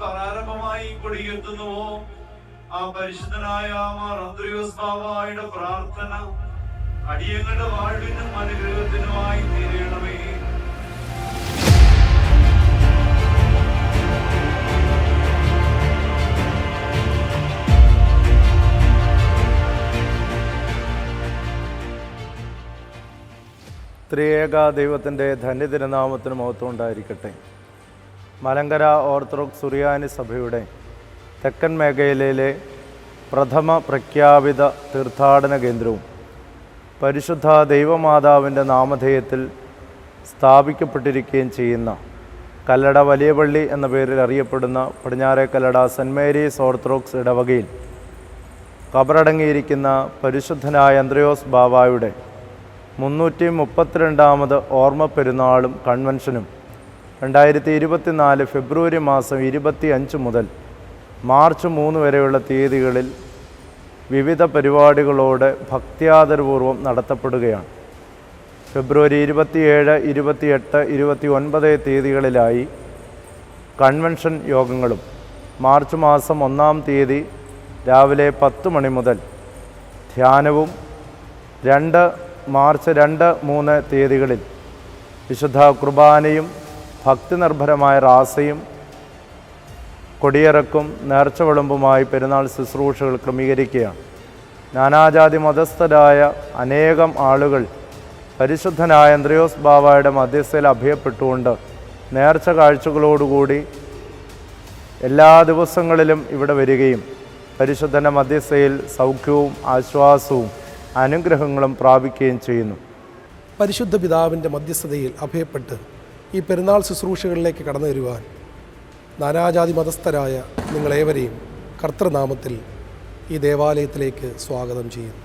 പ്രാരംഭമായി കൊടിയെത്തുന്നുവോ ആ പരിശുദ്ധനായ മാർ അന്ത്രയോസ് ബാവായുടെ പ്രാർത്ഥന അടിയങ്ങളുടെ വാഴ്വിനും അനുഗ്രഹത്തിനുമായി തീരണമേ. ത്രിയേക ദൈവത്തിൻ്റെ ധന്യതിരുനാമത്തിന് മഹത്വം ഉണ്ടായിരിക്കട്ടെ. മലങ്കര ഓർത്തഡോക്സ് സുറിയാനി സഭയുടെ തെക്കൻ മേഖലയിലെ പ്രഥമ പ്രഖ്യാപിത തീർത്ഥാടന കേന്ദ്രവും പരിശുദ്ധ ദൈവമാതാവിൻ്റെ നാമധേയത്തിൽ സ്ഥാപിക്കപ്പെട്ടിരിക്കുകയും ചെയ്യുന്ന കല്ലട വലിയ പള്ളി എന്ന പേരിൽ അറിയപ്പെടുന്ന പടിഞ്ഞാറെ കല്ലട സെൻറ്റ് മേരീസ് ഓർത്തഡോക്സ് ഇടവകയിൽ കബറടങ്ങിയിരിക്കുന്ന പരിശുദ്ധനായ അന്ത്രയോസ് ബാവായുടെ 332ാമത് ഓർമ്മ പെരുന്നാളും കൺവെൻഷനും 2024 ഫെബ്രുവരി മാസം 25 മുതൽ മാർച്ച് 3 വരെയുള്ള തീയതികളിൽ വിവിധ പരിപാടികളോടെ ഭക്ത്യാദരപൂർവ്വം നടത്തപ്പെടുകയാണ്. ഫെബ്രുവരി 27, 28, 29 തീയതികളിലായി കൺവെൻഷൻ യോഗങ്ങളും മാർച്ച് മാസം 1-ാം തീയതി രാവിലെ 10 മണി മുതൽ ധ്യാനവും മാർച്ച് 2, 3 തീയതികളിൽ വിശുദ്ധ കുർബാനയും ഭക്തിനിർഭരമായ റാസയും കൊടിയിറക്കും നേർച്ച വിളമ്പുമായി പെരുന്നാൾ ശുശ്രൂഷകൾ ക്രമീകരിക്കുകയാണ്. നാനാജാതി മതസ്ഥരായ അനേകം ആളുകൾ പരിശുദ്ധനായ അന്ത്രയോസ് ബാവായുടെ മധ്യസ്ഥയിൽ അഭയപ്പെട്ടുകൊണ്ട് നേർച്ച കാഴ്ചകളോടുകൂടി എല്ലാ ദിവസങ്ങളിലും ഇവിടെ വരികയും പരിശുദ്ധൻ്റെ മധ്യസ്ഥയിൽ സൗഖ്യവും ആശ്വാസവും അനുഗ്രഹങ്ങളും പ്രാപിക്കുകയും ചെയ്യുന്നു. പരിശുദ്ധ പിതാവിൻ്റെ മധ്യസ്ഥതയിൽ അഭയപ്പെട്ട് ഈ പെരുന്നാൾ ശുശ്രൂഷകളിലേക്ക് കടന്നു വരുവാൻ നാനാജാതി മതസ്ഥരായ നിങ്ങളേവരെയും കർത്തൃനാമത്തിൽ ഈ ദേവാലയത്തിലേക്ക് സ്വാഗതം ചെയ്യുന്നു.